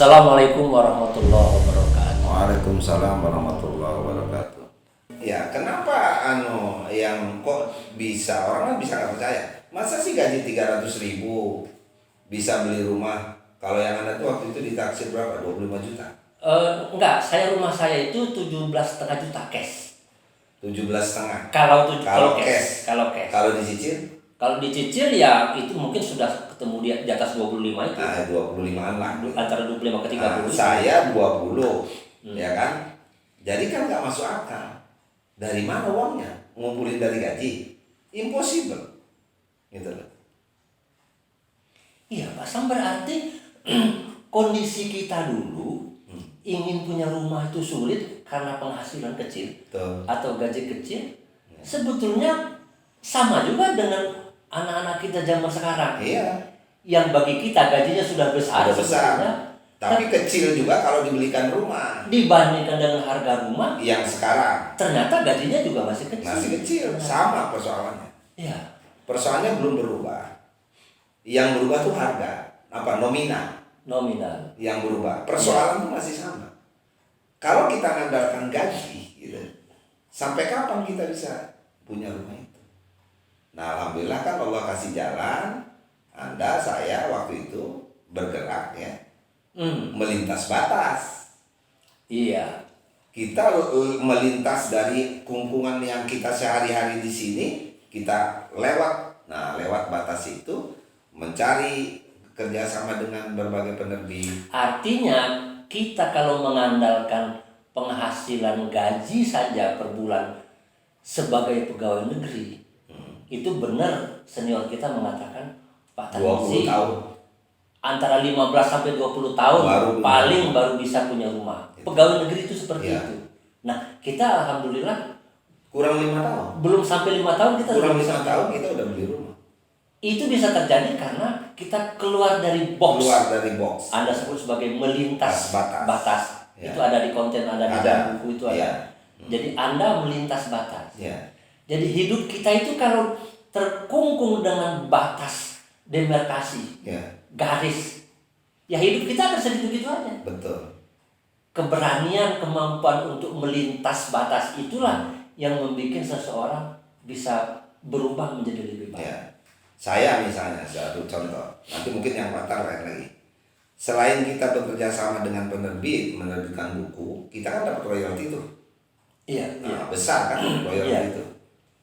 Assalamualaikum warahmatullahi wabarakatuh. Waalaikumsalam warahmatullahi wabarakatuh. Ya, kenapa yang kok bisa orang kan bisa nggak percaya? Masa sih gaji 300.000 bisa beli rumah? Kalau yang Anda tuh waktu itu ditaksir berapa? 25 juta. Enggak, rumah saya itu 17,5 juta cash. 17,5. Kalau cash. cash. Kalau dicicil? Kalau dicicil ya itu mungkin sudah ketemu di atas 25 itu. Nah, 25-an lah. Antara 25 ke 30. Nah, saya 20, ya kan? Jadi kan nggak masuk akal. Dari mana uangnya? Ngumpulin dari gaji? Impossible. Gitu loh. Iya, Pak Sam, berarti kondisi kita dulu ingin punya rumah itu sulit karena penghasilan kecil. Betul. Atau gaji kecil. Sebetulnya sama juga dengan anak-anak kita zaman sekarang. Iya. Yang bagi kita gajinya sudah besar. Tapi kecil juga kalau dibelikan rumah. Dibandingkan dengan harga rumah yang sekarang. Ternyata gajinya juga masih kecil. Masih kecil, sama persoalannya. Iya. Persoalannya belum berubah. Yang berubah tuh harga, nominal. Yang berubah. Persoalan tuh masih sama. Kalau kita mengandalkan gaji, gitu, sampai kapan kita bisa punya rumah itu? Nah, alhamdulillah kan Allah kasih jalan. Anda, saya waktu itu bergerak ya, melintas batas. Iya. Kita melintas dari kungkungan yang kita sehari-hari di sini, kita lewat. Nah, lewat batas itu mencari kerjasama dengan berbagai penerbit. Artinya kita kalau mengandalkan penghasilan gaji saja per bulan sebagai pegawai negeri, itu benar senior kita mengatakan Pak Tarmizi 20 tahun. Antara 15 sampai 20 tahun baru bisa punya rumah. Pegawai negeri itu seperti itu. Nah, kita alhamdulillah kurang 5 tahun. Belum sampai 5 tahun kita kurang 5 tahun kita udah beli rumah. Itu bisa terjadi karena kita keluar dari box. Anda sebut sebagai melintas batas. Ya. Itu ada di konten, ada di buku itu ada. Ya. Jadi Anda melintas batas. Ya. Jadi hidup kita itu kalau terkungkung dengan batas, demarkasi, garis, ya hidup kita akan segitu-gitu aja. Betul. Keberanian, kemampuan untuk melintas batas itulah yang membuat seseorang bisa berubah menjadi lebih baik. Ya. Saya misalnya satu contoh, nanti mungkin yang patah lain lagi. Selain kita bekerja sama dengan penerbit menerbitkan buku, kita kan dapat royalti tuh. Iya. Besar kan royalti itu.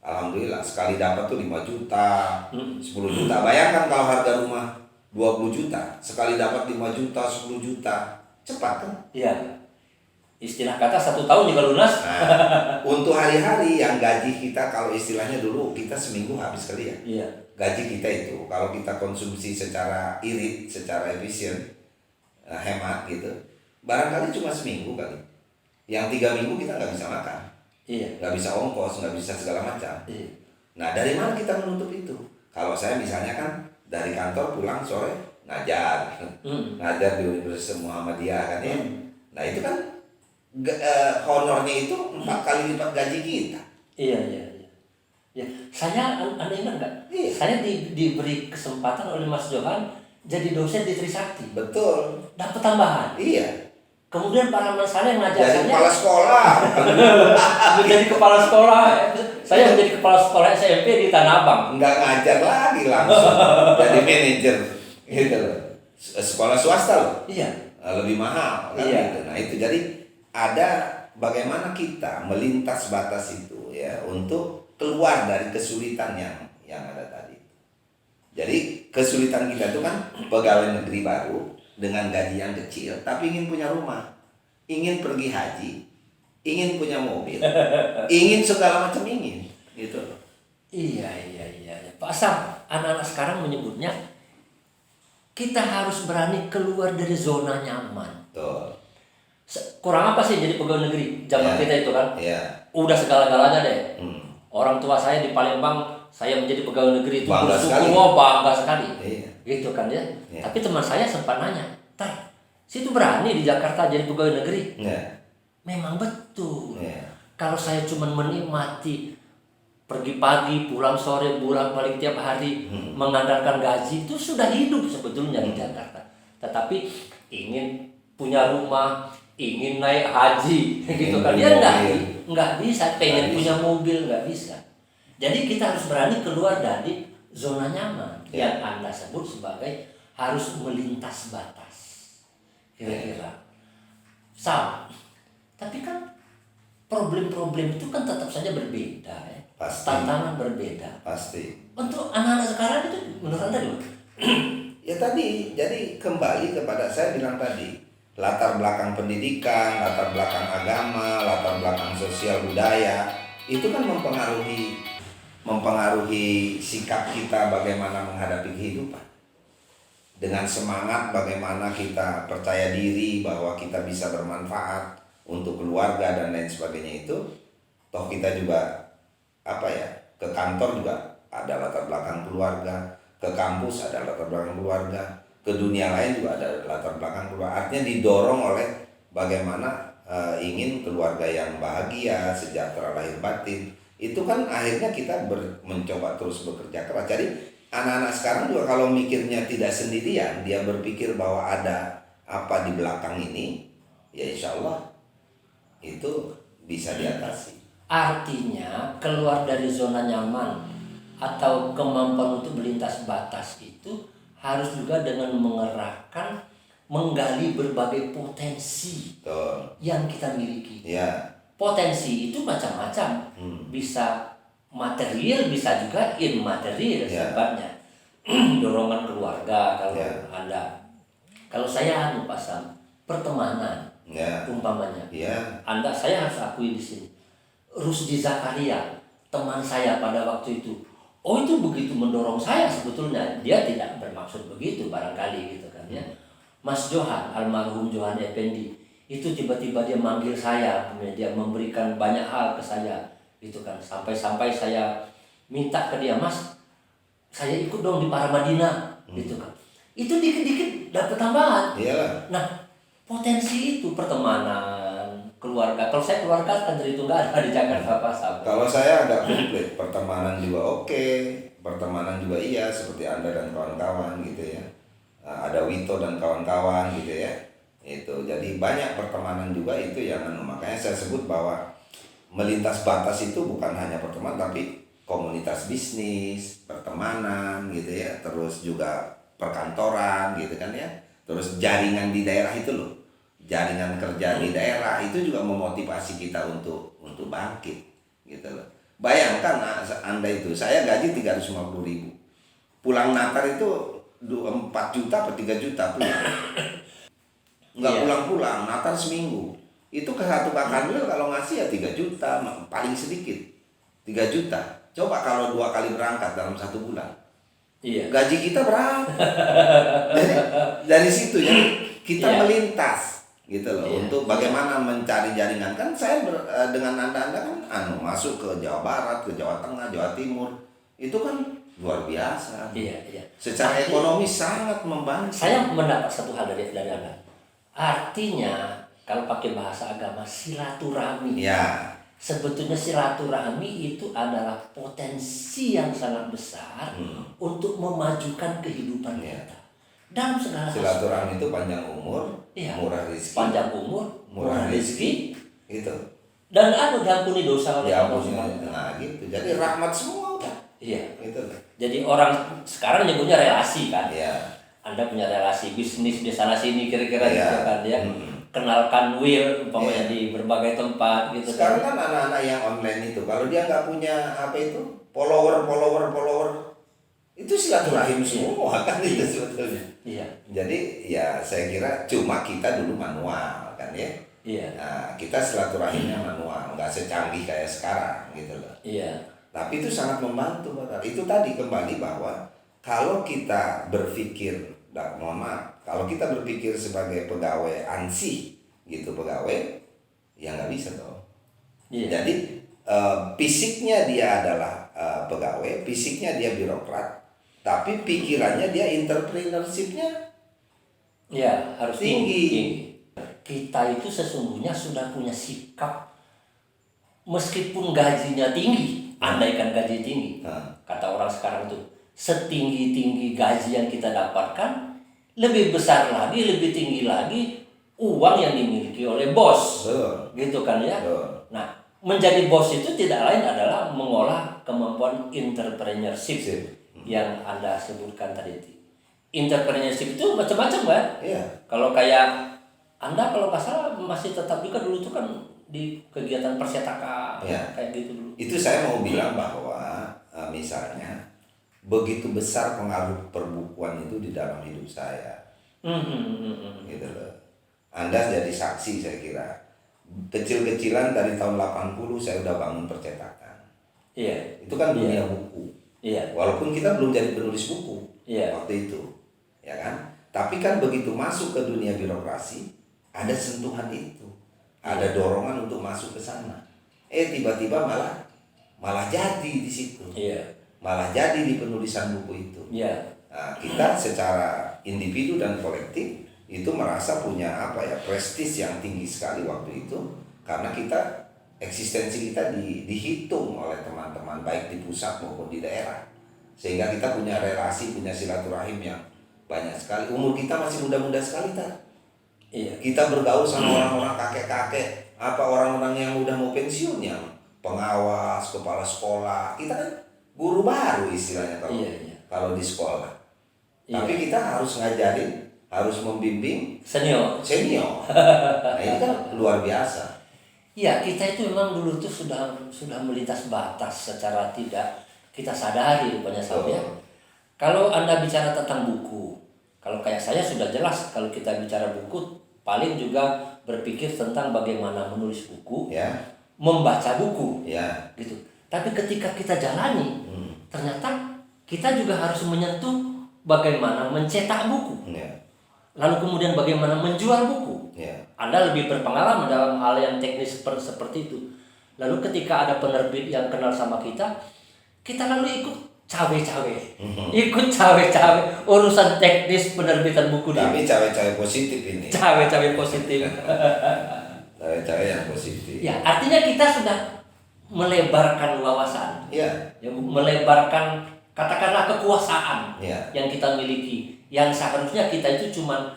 Alhamdulillah sekali dapat tuh 5 juta, 10 juta. Bayangkan kalau harga rumah 20 juta, sekali dapat 5 juta, 10 juta, cepat kan? Iya. Istilah kata 1 tahun juga lunas. Nah, untuk hari-hari yang gaji kita, kalau istilahnya dulu kita seminggu habis kali ya. Iya. Gaji kita itu kalau kita konsumsi secara irit, secara efisien, hemat gitu, barangkali cuma seminggu kali. Yang 3 minggu kita nggak bisa makan. Iya. Nggak bisa ongkos, nggak bisa segala macam. Iya. Nah, dari mana kita menutup itu? Kalau saya misalnya kan dari kantor pulang sore ngajar, ngajar di Universitas Muhammadiyah kan ya. Nah itu kan honornya itu 4 kali lipat gaji kita. Iya. Ya, saya Anda ingat nggak? Iya. Saya diberi kesempatan oleh Mas Johan jadi dosen di Trisakti. Betul. Dapat tambahan. Iya. Kemudian Pak Rahman Saleh ngajar Jadi saya. kepala sekolah. Menjadi kepala sekolah. Saya menjadi kepala sekolah SMP di Tanah Abang. Nggak ngajar lagi langsung. Jadi manajer. Gitu loh. Sekolah swasta loh. Iya. Lebih mahal kan gitu. Nah itu jadi ada bagaimana kita melintas batas itu ya untuk keluar dari kesulitan yang ada tadi. Jadi kesulitan kita itu kan pegawai negeri baru dengan gaji yang kecil, tapi ingin punya rumah, ingin pergi haji, ingin punya mobil, ingin segala macam ingin, gitu. Iya. Pak Sam, anak-anak sekarang menyebutnya kita harus berani keluar dari zona nyaman. Betul. Kurang apa sih jadi pegawai negeri zaman kita itu kan? Iya. Udah segala-galanya deh. Orang tua saya di Palembang, saya menjadi pegawai negeri itu Bangga sekali. Bangga sekali. Iya. Gitu kan ya. Tapi teman saya sempat nanya, "Tar, situ berani di Jakarta jadi pegawai negeri?" Iya. Memang betul. Iya. Kalau saya cuma menikmati pergi pagi, pulang sore, bolak-balik tiap hari, mengandalkan gaji, itu sudah hidup sebetulnya di Jakarta. Tetapi ingin punya rumah, ingin naik haji, gitu kan. Dia nggak bisa, pengen punya mobil, nggak bisa. Jadi kita harus berani keluar dari zona nyaman yang Anda sebut sebagai harus melintas batas. Kira-kira. Sama. Tapi kan problem-problem itu kan tetap saja berbeda ya. Pasti. Tantangan berbeda. Pasti. Untuk anak-anak sekarang itu menurut Anda gimana? Ya tadi, jadi kembali kepada saya bilang tadi, latar belakang pendidikan, latar belakang agama, latar belakang sosial budaya, itu kan mempengaruhi sikap kita bagaimana menghadapi kehidupan. Dengan semangat bagaimana kita percaya diri bahwa kita bisa bermanfaat untuk keluarga dan lain sebagainya itu. Toh kita juga ke kantor juga ada latar belakang keluarga, ke kampus ada latar belakang keluarga, ke dunia lain juga ada latar belakang keluarga. Artinya didorong oleh bagaimana ingin keluarga yang bahagia, sejahtera lahir batin. Itu kan akhirnya kita mencoba terus bekerja keras. Jadi anak-anak sekarang juga kalau mikirnya tidak sendirian, dia berpikir bahwa ada apa di belakang ini, ya insya Allah itu bisa diatasi. Artinya keluar dari zona nyaman atau kemampuan untuk melintas batas itu harus juga dengan menggali berbagai potensi yang kita miliki. Ya. Potensi itu macam-macam, bisa material, bisa juga immaterial sifatnya. Dorongan keluarga kalau saya pasang pertemanan, umpamanya. Saya harus akui di sini. Rusdi Zakaria, teman saya pada waktu itu, itu begitu mendorong saya sebetulnya. Dia tidak bermaksud begitu barangkali gitu kan ya. Mas Johan, almarhum Johan Effendi, itu tiba-tiba dia manggil saya, dia memberikan banyak hal ke saya gitu kan. Sampai saya minta ke dia, Mas, saya ikut dong di Paramadina gitu kan. Itu dikit-dikit dapat tambahan. Nah, potensi itu pertemanan, keluarga. Kalau saya keluarga kan dari itu nggak ada di Jakarta Pasar. Kalau saya agak komplit, pertemanan juga oke, pertemanan juga iya seperti Anda dan kawan-kawan gitu ya. Ada Wito dan kawan-kawan gitu ya. Itu jadi banyak pertemanan juga itu yang makanya saya sebut bahwa melintas batas itu bukan hanya pertemanan tapi komunitas bisnis, pertemanan gitu ya, terus juga perkantoran gitu kan ya. Terus jaringan di daerah itu loh. Jaringan kerja di daerah itu juga memotivasi kita untuk bangkit gitu loh. Bayangkan Anda itu, saya gaji 350.000. Pulang Natal itu 4 juta atau 3 juta pulang. Enggak pulang-pulang, Natal seminggu. Itu ke satu Kanwil kalau ngasih ya 3 juta, paling sedikit 3 juta. Coba kalau 2 kali berangkat dalam 1 bulan. Gaji kita berapa? Jadi dari situ ya kita melintas gitu loh untuk bagaimana mencari jaringan. Kan saya dengan Anda kan masuk ke Jawa Barat, ke Jawa Tengah, Jawa Timur. Itu kan luar biasa. Secara ekonomi sangat membantu. Saya mendapat satu hal dari Anda. Artinya kalau pakai bahasa agama silaturahmi. Sebetulnya silaturahmi itu adalah potensi yang sangat besar untuk memajukan kehidupan kita. Dalam segala silaturahmi itu panjang umur, murah rezeki. Panjang umur, murah rezeki. Gitu. Dan diampuni dosa oleh Allah. Nah gitu. Jadi rahmat semua udah. Gitu. Jadi orang sekarang nyebutnya relasi kan. Anda punya relasi bisnis di sana sini kira-kira gitu kan ya. Kenalkan Will umpamanya di berbagai tempat gitu. Sekarang kan anak-anak yang online itu kalau dia nggak punya follower itu silaturahim semua kan itu sebetulnya. Jadi ya saya kira cuma kita dulu manual kan ya. Nah, kita silaturahimnya manual, nggak secanggih kayak sekarang gitu loh. Tapi itu sangat membantu. Itu tadi kembali bahwa kalau kita berpikir, kalau kita berpikir sebagai pegawai ansih gitu ya nggak bisa dong. Jadi fisiknya dia adalah pegawai, fisiknya dia birokrat, tapi pikirannya dia entrepreneurship-nya harus tinggi. Kita itu sesungguhnya sudah punya sikap meskipun gajinya tinggi, andaikan gaji tinggi. Kata orang sekarang itu setinggi-tinggi gaji yang kita dapatkan, lebih besar lagi, lebih tinggi lagi uang yang dimiliki oleh bos. Betul. Gitu kan ya. Betul. Nah, menjadi bos itu tidak lain adalah mengolah kemampuan entrepreneurship yang Anda sebutkan tadi. Entrepreneurship itu macam-macam kan? Iya. Kalau kayak Anda kalau nggak salah masih tetap juga dulu itu kan di kegiatan persetakan kayak gitu dulu. Itu saya mau bilang bahwa misalnya begitu besar pengaruh perbukuan itu di dalam hidup saya. Gitu loh. Anda jadi saksi saya kira. Kecil-kecilan dari tahun 80 saya udah bangun percetakan. Iya. Itu kan dunia buku. Iya. Walaupun kita belum jadi penulis buku waktu itu, ya kan? Tapi kan begitu masuk ke dunia birokrasi, ada sentuhan itu, ada dorongan untuk masuk ke sana. Tiba-tiba malah jadi di situ. Iya. Malah jadi di penulisan buku itu. Iya. Nah, kita secara individu dan kolektif itu merasa punya prestis yang tinggi sekali waktu itu karena kita eksistensi kita dihitung oleh teman-teman baik di pusat maupun di daerah sehingga kita punya relasi, punya silaturahim yang banyak sekali. Umur kita masih muda-muda sekali Iya. Kita bergaul sama orang-orang kakek-kakek, orang-orang yang udah mau pensiun, yang pengawas, kepala sekolah. Kita kan guru baru istilahnya kalau di sekolah. Tapi kita harus ngajarin, harus membimbing senior. Nah, ini kan luar biasa. Iya, kita itu memang dulu tuh sudah melintas batas secara tidak kita sadari rupanya ya. Kalau Anda bicara tentang buku, kalau kayak saya sudah jelas kalau kita bicara buku paling juga berpikir tentang bagaimana menulis buku, membaca buku, gitu. Tapi ketika kita jalani, ternyata kita juga harus menyentuh bagaimana mencetak buku. Lalu kemudian bagaimana menjual buku. Anda lebih berpengalaman dalam hal yang teknis seperti itu. Lalu ketika ada penerbit yang kenal sama kita lalu ikut cawe-cawe. Ikut cawe-cawe urusan teknis penerbitan buku. Tapi cawe-cawe positif ini. Cawe-cawe positif. Cawe-cawe yang positif. Ya, artinya kita sudah melebarkan wawasan. Melebarkan katakanlah kekuasaan yang kita miliki. Yang seharusnya kita itu cuma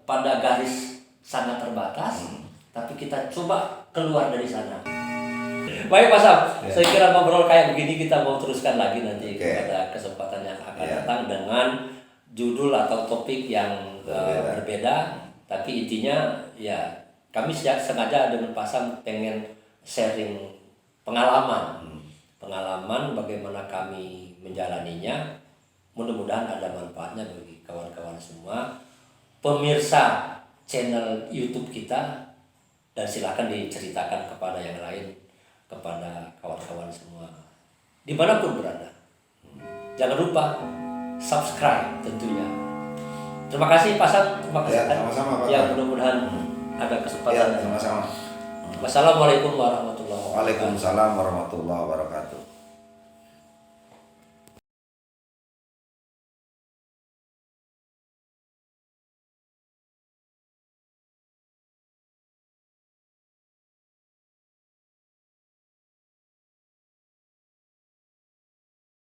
pada garis sangat terbatas, tapi kita coba keluar dari sana. Baik Pak Sam, saya kira ngobrol kayak begini kita mau teruskan lagi nanti pada kesempatan yang akan datang dengan judul atau topik yang berbeda. Tapi intinya kami sengaja dengan Pak Sam pengen sharing pengalaman bagaimana kami menjalaninya. Mudah-mudahan ada manfaatnya bagi kawan-kawan semua, pemirsa channel YouTube kita, dan silakan diceritakan kepada yang lain, kepada kawan-kawan semua, dimanapun berada. Jangan lupa subscribe tentunya. Terima kasih Pak Sam, terima kasih. Sama-sama Pak. Mudah-mudahan ada kesempatan. Sama-sama. Wassalamualaikum warahmatullahi wabarakatuh. Waalaikumsalam warahmatullahi wabarakatuh.